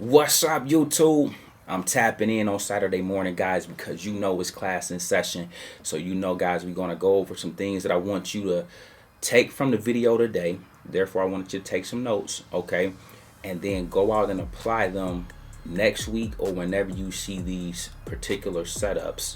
What's up, YouTube? I'm tapping in on Saturday morning, guys, because you know it's class in session. So guys, we're gonna go over some things that I want you to take from the video today. Therefore, I want you to take some notes, okay? And then go out and apply them next week or whenever you see these particular setups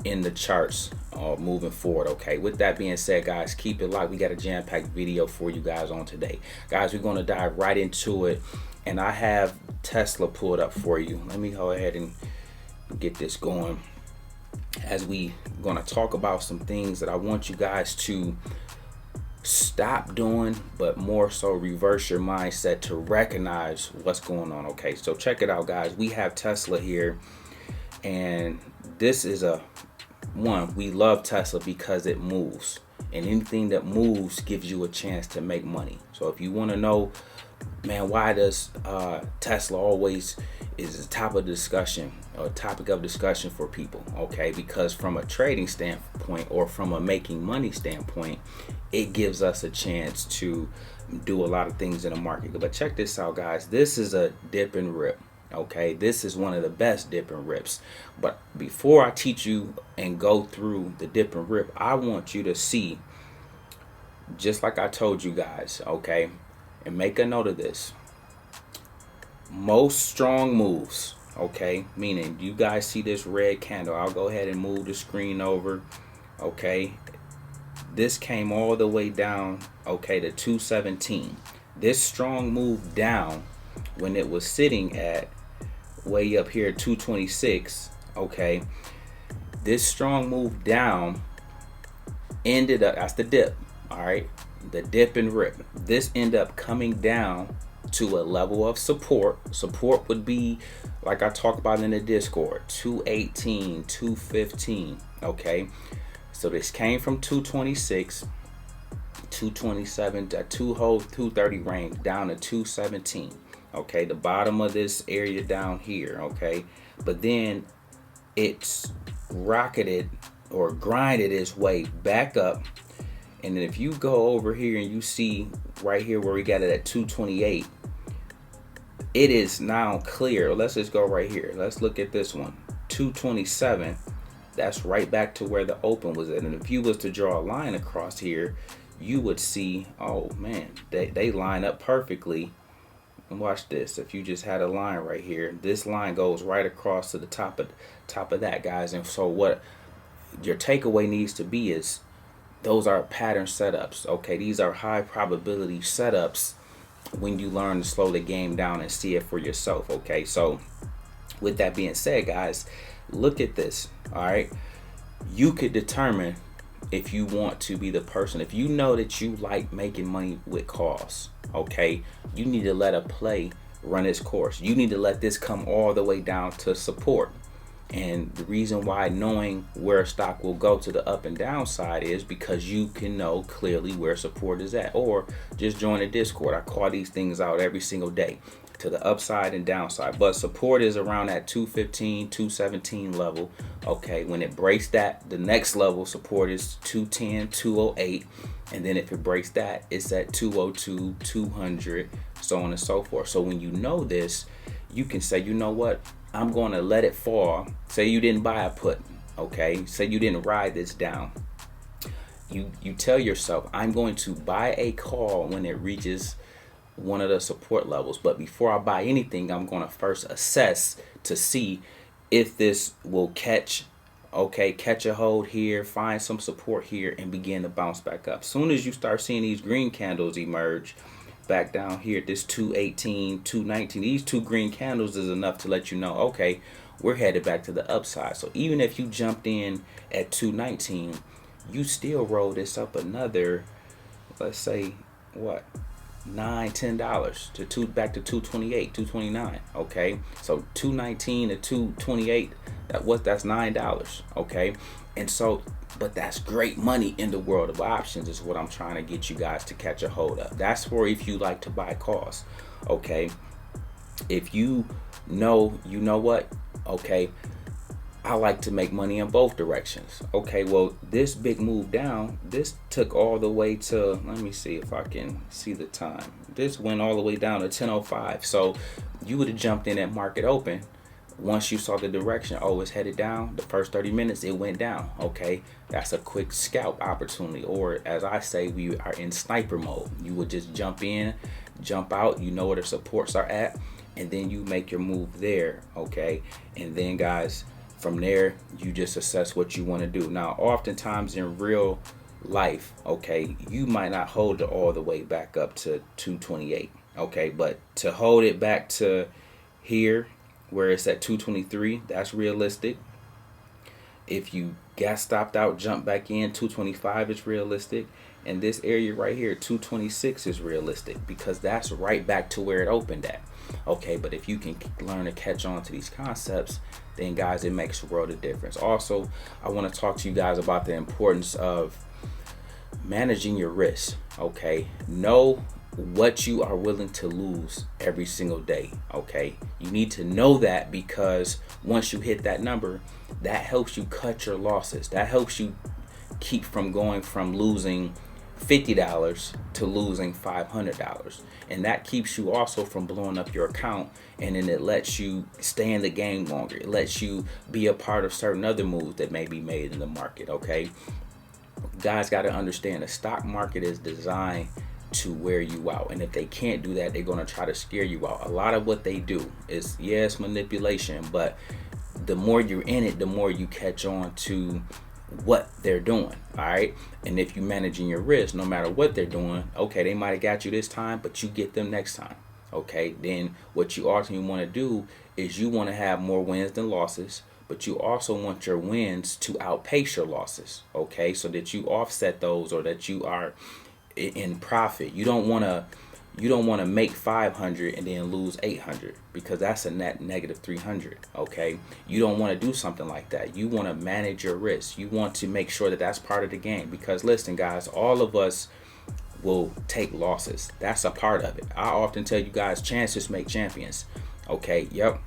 in the charts moving forward. Okay, with that being said, guys, keep it locked. We got a jam-packed video for you guys on today. Guys, we're going to dive right into it, and I have Tesla pulled up for you. Let me go ahead and get this going as we going to talk about some things that I want you guys to stop doing, but more so reverse your mindset to recognize what's going on. Okay, so check it out, guys. We have Tesla here, and this is we love Tesla because it moves, and anything that moves gives you a chance to make money. So if you want to know, man, why does Tesla always is the top of discussion or topic of discussion for people? Okay, because from a trading standpoint or from a making money standpoint, it gives us a chance to do a lot of things in the market. But check this out, guys. This is a dip and rip. Okay, this is one of the best dip and rips. But before I teach you and go through the dip and rip, I want you to see, just like I told you guys, okay, and make a note of this. Most strong moves, okay, meaning you guys see this red candle. I'll go ahead and move the screen over. Okay, this came all the way down, okay, to 217. This strong move down when it was sitting at way up here 226. Okay, this strong move down ended up, that's the dip, all right, the dip and rip. This ended up coming down to a level of support. Support would be, like I talked about in the Discord, 218, 215. Okay, so this came from 226, 227, that 230 range down to 217. Okay, the bottom of this area down here. Okay, but then it's rocketed or grinded its way back up, and then if you go over here and you see right here where we got it at 228, it is now clear. Let's just go right here. Let's look at this one, 227. That's right back to where the open was at. And if you was to draw a line across here, you would see, oh man, they line up perfectly. And watch this. If you just had a line right here, this line goes right across to the top of that, guys. And so what your takeaway needs to be is those are pattern setups. Okay, these are high probability setups when you learn to slow the game down and see it for yourself. Okay, so with that being said, guys, look at this. All right, you could determine if you want to be the person, if you know that you like making money with calls, okay, you need to let a play run its course. You need to let this come all the way down to support. And the reason why knowing where a stock will go to the up and down side is because you can know clearly where support is at. Or just join the Discord. I call these things out every single day to the upside and downside. But support is around that 215, 217 level. Okay, when it breaks that, the next level support is 210, 208. And then if it breaks that, it's at 202, 200, so on and so forth. So when you know this, you can say, you know what, I'm going to let it fall. Say you didn't buy a put, okay? Say you didn't ride this down. You tell yourself, I'm going to buy a call when it reaches one of the support levels. But before I buy anything, I'm going to first assess to see if this will catch a hold here, find some support here, and begin to bounce back up. Soon as you start seeing these green candles emerge back down here, this 218, 219, these two green candles is enough to let you know, okay, we're headed back to the upside. So even if you jumped in at 219, you still roll this up another, let's say, what, $9-10 to back to 228, 229. Okay, so 219 to 228, that's $9. Okay, and so, but that's great money in the world of options is what I'm trying to get you guys to catch a hold of. That's for if you like to buy calls. Okay, if you know, you know what, okay, I like to make money in both directions. Okay, well, this big move down, this took all the way to, let me see if I can see the time. This went all the way down to 10:05. So you would have jumped in at market open. Once you saw the direction, oh, it's headed down, the first 30 minutes it went down. Okay, that's a quick scalp opportunity, or as I say, we are in sniper mode. You would just jump in, jump out, you know where the supports are at, and then you make your move there. Okay, and then guys, from there you just assess what you want to do. Now oftentimes in real life, okay, you might not hold it all the way back up to 228. Okay, but to hold it back to here where it's at 223, that's realistic. If you got stopped out, jump back in, 225 is realistic. And this area right here, 226 is realistic, because that's right back to where it opened at. Okay, but if you can learn to catch on to these concepts, then guys, it makes a world of difference. Also, I want to talk to you guys about the importance of managing your risk. Okay, know what you are willing to lose every single day. Okay, you need to know that, because once you hit that number, that helps you cut your losses. That helps you keep from going from losing $50 to losing $500, and that keeps you also from blowing up your account. And then it lets you stay in the game longer. It lets you be a part of certain other moves that may be made in the market. Okay, guys got to understand, the stock market is designed to wear you out, and if they can't do that, they're going to try to scare you out. A lot of what they do is, yes, manipulation, but the more you're in it, the more you catch on to what they're doing. All right, and if you're managing your risk, no matter what they're doing, okay, they might have got you this time, but you get them next time. Okay, then what you ultimately want to do is you want to have more wins than losses, but you also want your wins to outpace your losses. Okay, so that you offset those, or that you are in profit. You don't want to make 500 and then lose 800, because that's a net negative 300. Okay, you don't want to do something like that. You want to manage your risk. You want to make sure that that's part of the game, because listen guys, all of us will take losses. That's a part of it. I often tell you guys, chances make champions. Okay, yep,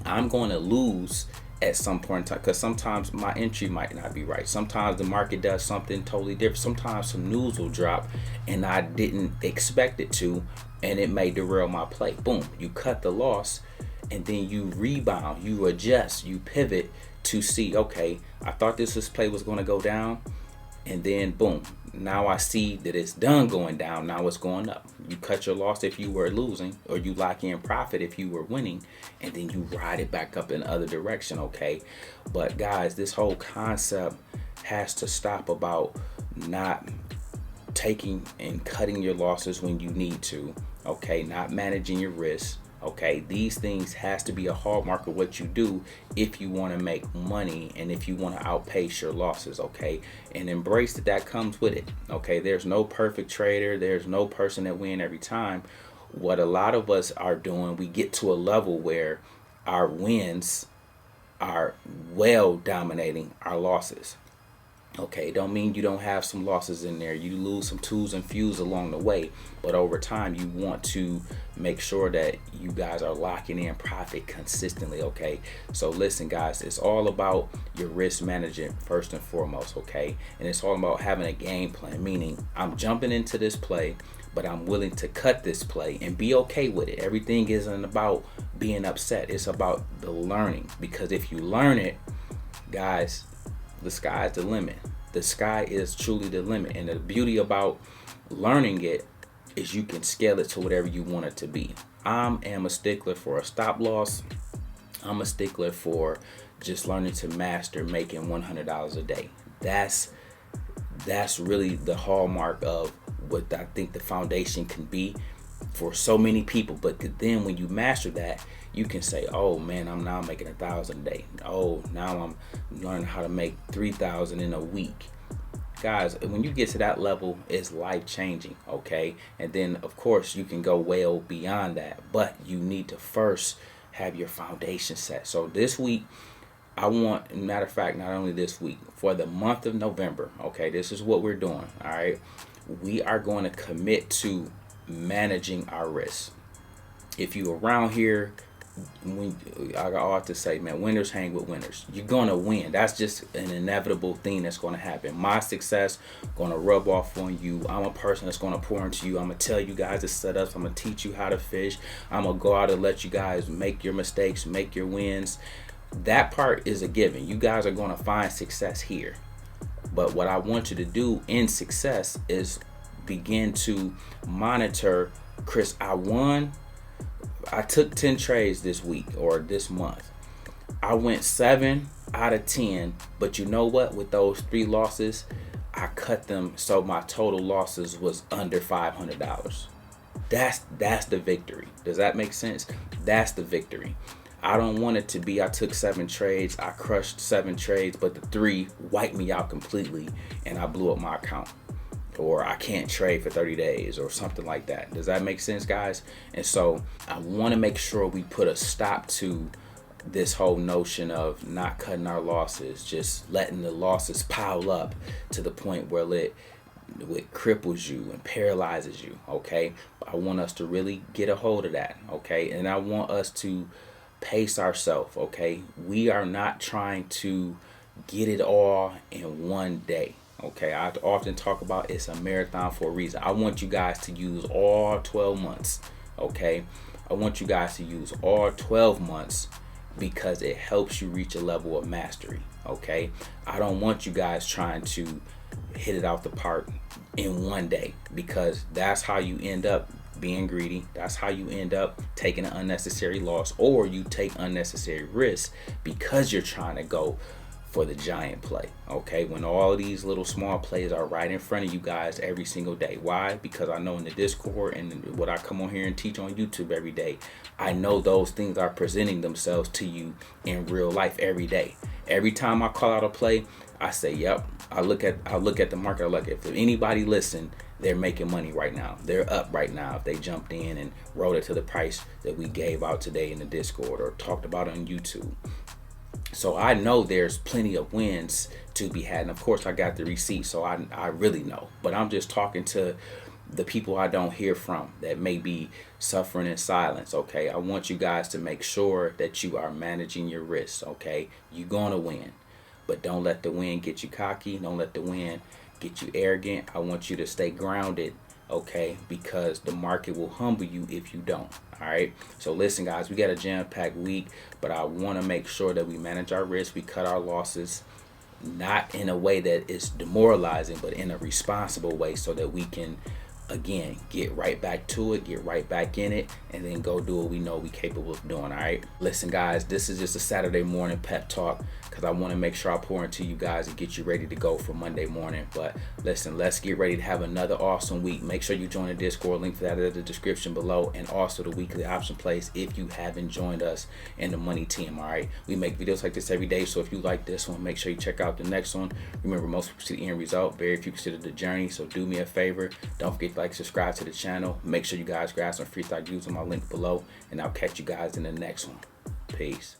I'm going to lose at some point in time, because sometimes my entry might not be right. Sometimes the market does something totally different. Sometimes some news will drop and I didn't expect it to, and it may derail my play. Boom, you cut the loss, and then you rebound, you adjust, you pivot to see, okay, I thought this play was going to go down, and then boom, now I see that it's done going down. Now it's going up. You cut your loss if you were losing, or you lock in profit if you were winning, and then you ride it back up in the other direction. Okay, but guys, this whole concept has to stop about not taking and cutting your losses when you need to. Okay, not managing your risk. Okay, these things has to be a hallmark of what you do if you want to make money and if you want to outpace your losses. Okay, and embrace that comes with it. Okay, there's no perfect trader. There's no person that win every time. What a lot of us are doing, we get to a level where our wins are well dominating our losses. Okay, don't mean you don't have some losses in there. You lose some twos and fews along the way, but over time you want to make sure that you guys are locking in profit consistently. Okay, so listen guys, it's all about your risk management first and foremost. Okay, and it's all about having a game plan, meaning I'm jumping into this play, but I'm willing to cut this play and be okay with it. Everything isn't about being upset. It's about the learning, because if you learn it, guys, the sky is the limit. The sky is truly the limit. And the beauty about learning it is you can scale it to whatever you want it to be. I am a stickler for a stop loss. I'm a stickler for just learning to master making $100 a day. That's really the hallmark of what I think the foundation can be for so many people. But then when you master that, you can say, oh man, I'm now making 1,000 a day. Oh, now I'm learning how to make 3,000 in a week. Guys, when you get to that level, it's life changing. Okay, and then of course you can go well beyond that, but you need to first have your foundation set. So this week, I want, matter of fact, not only this week, for the month of November, okay, this is what we're doing. All right, we are going to commit to managing our risk. If you around here, when I ought to say, man, winners hang with winners. You're gonna win. That's just an inevitable thing that's gonna happen. My success gonna rub off on you. I'm a person that's gonna pour into you. I'm gonna tell you guys the setups. I'm gonna teach you how to fish. I'm gonna go out and let you guys make your mistakes, make your wins. That part is a given. You guys are gonna find success here. But what I want you to do in success is begin to monitor. Chris, I took 10 trades this week or this month. I went 7 out of 10, but you know what? With those 3 losses, I cut them so my total losses was under $500. That's the victory. Does that make sense? That's the victory. I don't want it to be I took 7 trades, I crushed 7 trades, but the 3 wiped me out completely and I blew up my account. Or I can't trade for 30 days or something like that. Does that make sense, guys? And so I want to make sure we put a stop to this whole notion of not cutting our losses, just letting the losses pile up to the point where it cripples you and paralyzes you, okay? I want us to really get a hold of that, okay? And I want us to pace ourselves, okay? We are not trying to get it all in one day. Okay, I often talk about it's a marathon for a reason. I want you guys to use all 12 months, okay? I want you guys to use all 12 months because it helps you reach a level of mastery, okay? I don't want you guys trying to hit it out the park in one day because that's how you end up being greedy. That's how you end up taking an unnecessary loss, or you take unnecessary risks because you're trying to go for the giant play, okay? When all of these little small plays are right in front of you guys every single day. Why? Because I know in the Discord and what I come on here and teach on YouTube every day, I know those things are presenting themselves to you in real life every day. Every time I call out a play, I say, yep. I look at the market. I look, if anybody listen, they're making money right now. They're up right now if they jumped in and wrote it to the price that we gave out today in the Discord or talked about on YouTube. So I know there's plenty of wins to be had. And of course I got the receipt, so I really know. But I'm just talking to the people I don't hear from that may be suffering in silence, okay? I want you guys to make sure that you are managing your risks, okay? You're going to win. But don't let the win get you cocky. Don't let the win get you arrogant. I want you to stay grounded, okay? Because the market will humble you if you don't. All right. So listen, guys, we got a jam-packed week, but I want to make sure that we manage our risk. We cut our losses, not in a way that is demoralizing, but in a responsible way so that we can, again, get right back to it, get right back in it, and then go do what we know we're capable of doing. All right. Listen, guys, this is just a Saturday morning pep talk because I want to make sure I pour into you guys and get you ready to go for Monday morning. But listen, let's get ready to have another awesome week. Make sure you join the Discord. Link for that in the description below, and also the weekly option plays if you haven't joined us in the money team. All right. We make videos like this every day. So if you like this one, make sure you check out the next one. Remember, most people see the end result. Very few consider the journey. So do me a favor. Don't forget to like, subscribe to the channel. Make sure you guys grab some free thought using my link below, and I'll catch you guys in the next one. Peace.